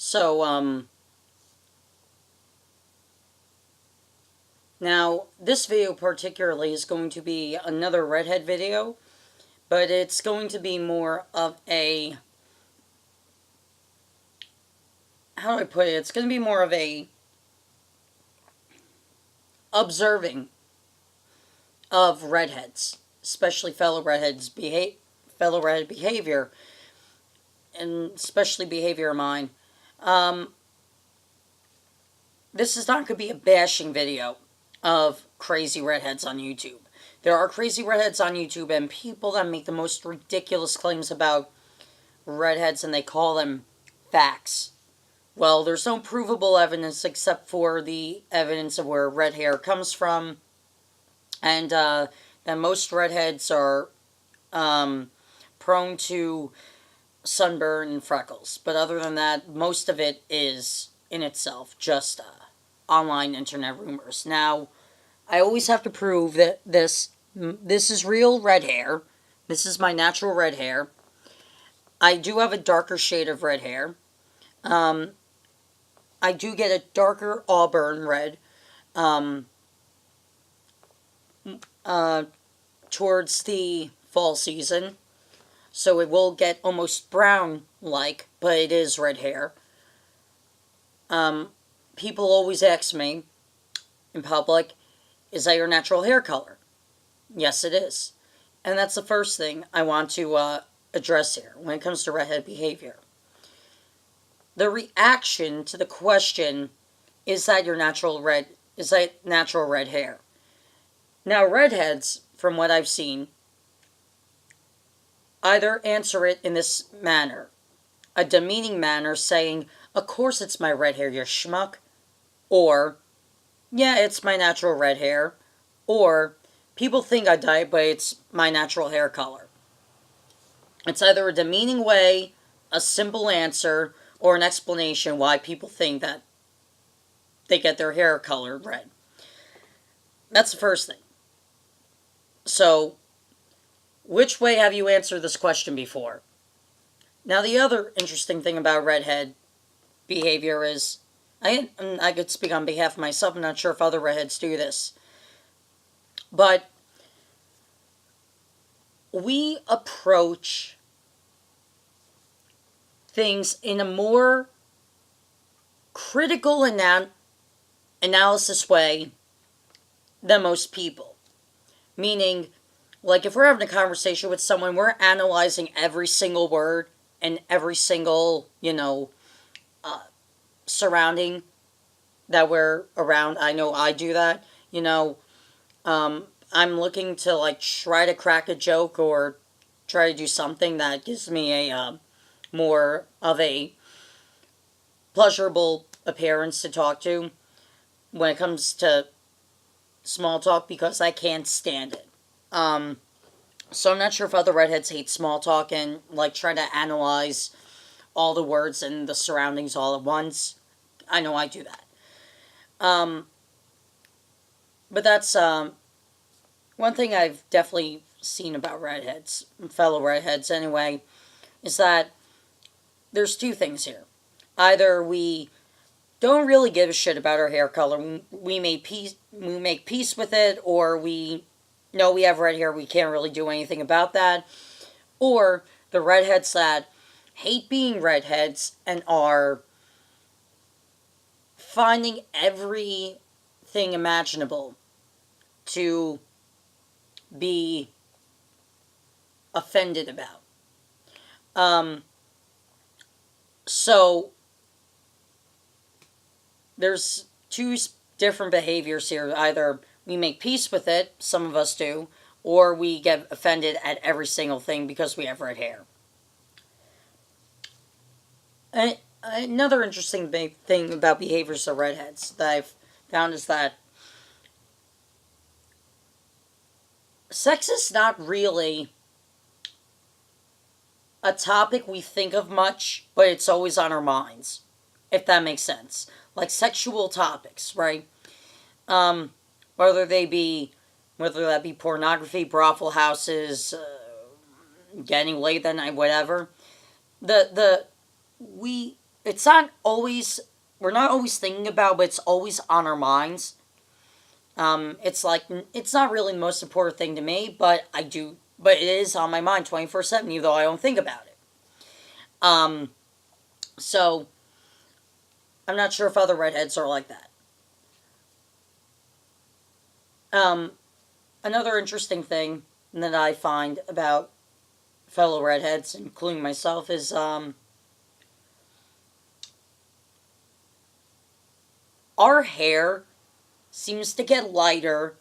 So, now this video particularly is going to be another redhead video, but it's going to be more of a, how do I put it? It's going to be more of a observing of redheads, especially fellow redhead behavior, and especially behavior of mine. Um, this is not going to be a bashing video of crazy redheads on YouTube. There are crazy redheads on YouTube and people that make the most ridiculous claims about redheads and they call them facts. Well, there's no provable evidence except for the evidence of where red hair comes from, and that most redheads are prone to sunburn and freckles. But other than that, most of it is in itself just online internet rumors. Now, I always have to prove that this is real red hair. This is my natural red hair. I do have a darker shade of red hair. Um, I do get a darker auburn red uh, towards the fall season. So it will get almost brown like, but it is red hair. People always ask me in public, is that your natural hair color? Yes, it is. And that's the first thing I want to address here when it comes to redhead behavior. The reaction to the question, is that natural red hair? Now, redheads, from what I've seen, either answer it in this manner, a demeaning manner saying, of course it's my red hair, you schmuck, or, yeah, it's my natural red hair, or, people think I dye it, but it's my natural hair color. It's either a demeaning way, a simple answer, or an explanation why people think that they get their hair colored red. That's the first thing. So, which way have you answered this question before? Now, the other interesting thing about redhead behavior is, I could speak on behalf of myself, I'm not sure if other redheads do this, but we approach things in a more critical analysis way than most people. Meaning, like if we're having a conversation with someone, we're analyzing every single word and every single, surrounding that we're around. I know I do that. I'm looking to like try to crack a joke or try to do something that gives me a more of a pleasurable appearance to talk to when it comes to small talk because I can't stand it. So I'm not sure if other redheads hate small talk and like try to analyze all the words and the surroundings all at once. I know I do that. But that's one thing I've definitely seen about redheads, fellow redheads anyway, is that there's two things here. Either we don't really give a shit about our hair color, we make peace with it, or we know we have red hair, we can't really do anything about that, or the redheads that hate being redheads and are finding everything imaginable to be offended about. So there's two different behaviors here. Either we make peace with it, some of us do, or we get offended at every single thing because we have red hair. Another interesting thing about behaviors of redheads that I've found is that sex is not really a topic we think of much, but it's always on our minds, if that makes sense. Like sexual topics, right? Whether that be pornography, brothel houses, getting laid that night, whatever. We it's not always, we're not always thinking about, but it's always on our minds. It's like, it's not really the most important thing to me, but but it is on my mind 24/7, even though I don't think about it. Um, so, I'm not sure if other redheads are like that. Um, Another interesting thing that I find about fellow redheads, including myself, is our hair seems to get lighter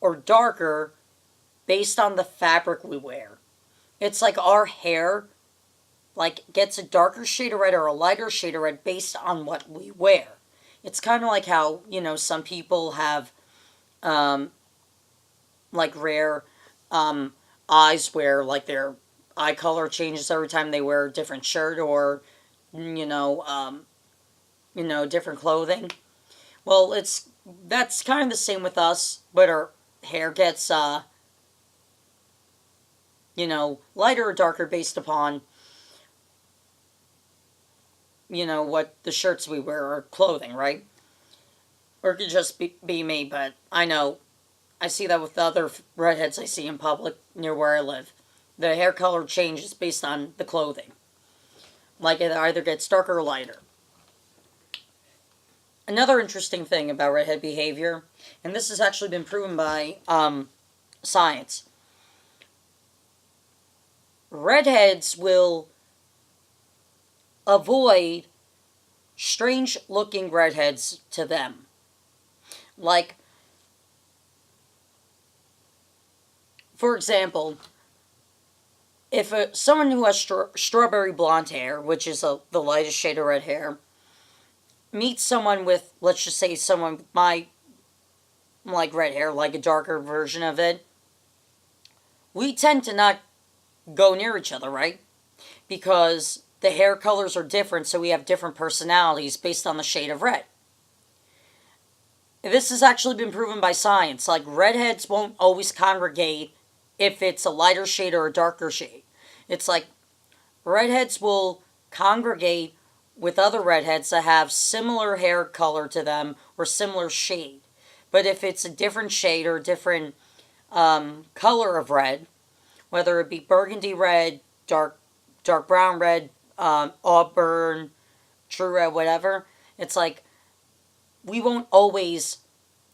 or darker based on the fabric we wear. It's like our hair like gets a darker shade of red or a lighter shade of red based on what we wear. It's kind of like how, some people have um, like rare um, eyes where like their eye color changes every time they wear a different shirt or you know um, different clothing. Well, that's kind of the same with us, but our hair gets lighter or darker based upon what the shirts we wear or clothing, right? Or it could just be me, but I know I see that with the other redheads I see in public near where I live. The hair color changes based on the clothing. Like it either gets darker or lighter. Another interesting thing about redhead behavior, and this has actually been proven by science, redheads will avoid strange looking redheads to them. Like, for example, if someone who has strawberry blonde hair, which is the lightest shade of red hair, meets someone with, let's just say, someone with my like red hair, like a darker version of it, we tend to not go near each other, right? Because the hair colors are different, so we have different personalities based on the shade of red. This has actually been proven by science. Like, redheads won't always congregate if it's a lighter shade or a darker shade. It's like redheads will congregate with other redheads that have similar hair color to them or similar shade. But if it's a different shade or a different color of red, whether it be burgundy red, dark brown red, auburn, true red, whatever, it's like we won't always,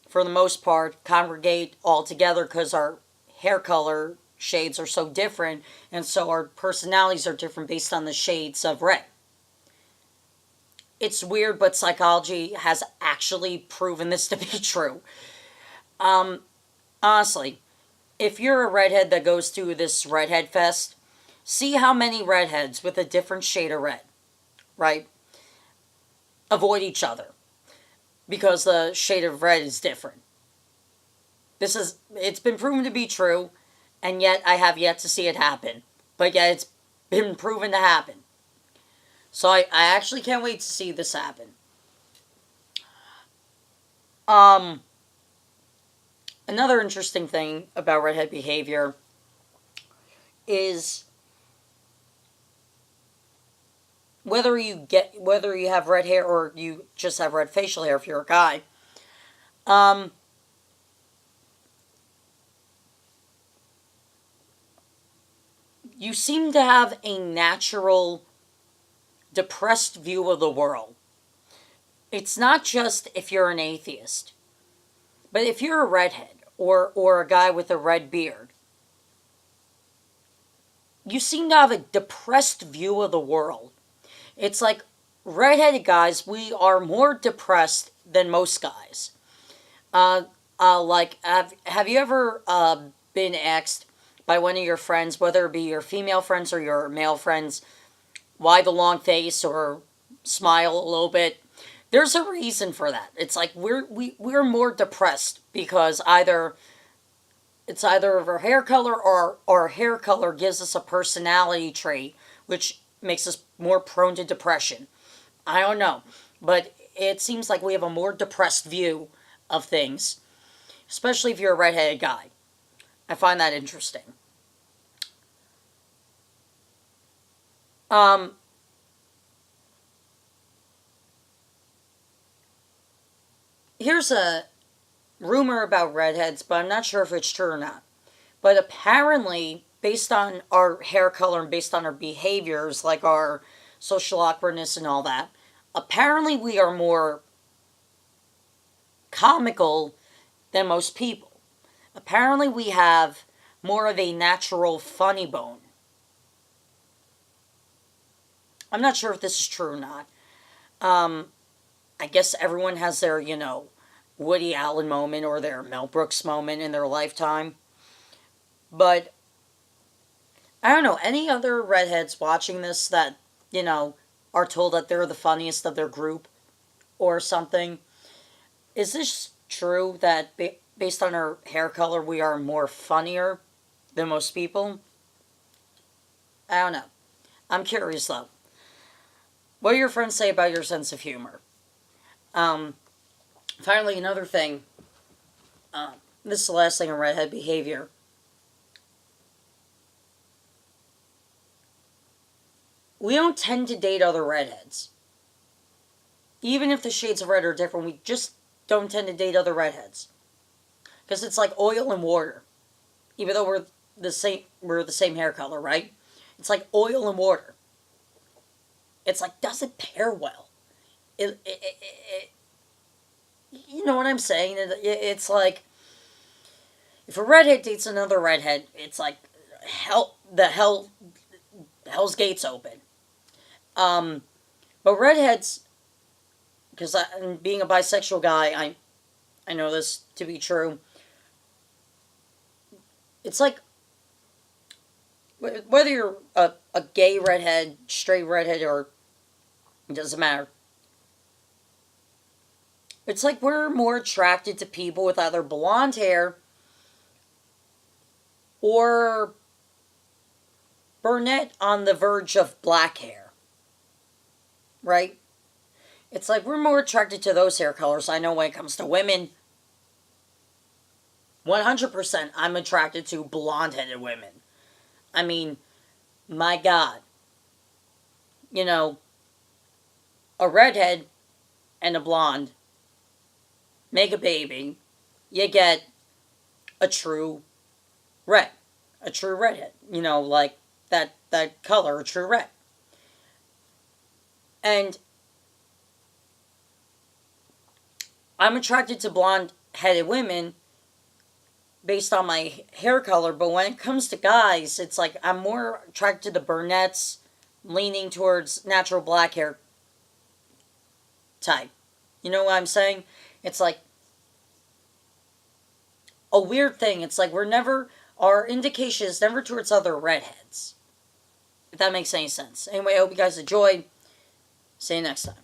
for the most part, congregate all together because our hair color shades are so different, and so our personalities are different based on the shades of red. It's weird, but psychology has actually proven this to be true. Honestly, if you're a redhead that goes to this redhead fest, see how many redheads with a different shade of red, right? Avoid each other because the shade of red is different. It's been proven to be true, and yet I have yet to see it happen. But yet it's been proven to happen. So I actually can't wait to see this happen. Um, Another interesting thing about redhead behavior is whether you have red hair or you just have red facial hair if you're a guy. Um, you seem to have a natural depressed view of the world. It's not just if you're an atheist, but if you're a redhead or a guy with a red beard, you seem to have a depressed view of the world. It's like redheaded guys, we are more depressed than most guys. Like, have you ever been asked by one of your friends, whether it be your female friends or your male friends, why the long face or smile a little bit? There's a reason for that. It's like we're more depressed because it's either of our hair color or our hair color gives us a personality trait which makes us more prone to depression. I don't know, but it seems like we have a more depressed view of things, especially if you're a redheaded guy. I find that interesting. Um, here's a rumor about redheads, but I'm not sure if it's true or not. But apparently, based on our hair color and based on our behaviors, like our social awkwardness and all that, apparently we are more comical than most people. Apparently, we have more of a natural funny bone. I'm not sure if this is true or not. I guess everyone has their, Woody Allen moment or their Mel Brooks moment in their lifetime. But I don't know, any other redheads watching this that, are told that they're the funniest of their group or something? Is this true that based on our hair color, we are more funnier than most people? I don't know. I'm curious though. What do your friends say about your sense of humor? Um, Finally, another thing. This is the last thing on redhead behavior. We don't tend to date other redheads. Even if the shades of red are different, we just don't tend to date other redheads. Because it's like oil and water. Even though we're the same hair color, right? It's like oil and water. It's like, doesn't pair well. You know what I'm saying? It's like, if a redhead dates another redhead, it's like hell's gates open. But redheads, because being a bisexual guy, I know this to be true. It's like, whether you're a gay redhead, straight redhead, or it doesn't matter. It's like we're more attracted to people with either blonde hair or brunette on the verge of black hair. Right? It's like we're more attracted to those hair colors. I know when it comes to women, 100% I'm attracted to blonde headed women. I mean, my God. You know, a redhead and a blonde make a baby, you get a true red. A true redhead. Like that color, a true red. And I'm attracted to blonde headed women based on my hair color, but when it comes to guys, it's like I'm more attracted to the brunettes, leaning towards natural black hair type. You know what I'm saying? It's like a weird thing. It's like our indication is never towards other redheads. If that makes any sense. Anyway, I hope you guys enjoyed. See you next time.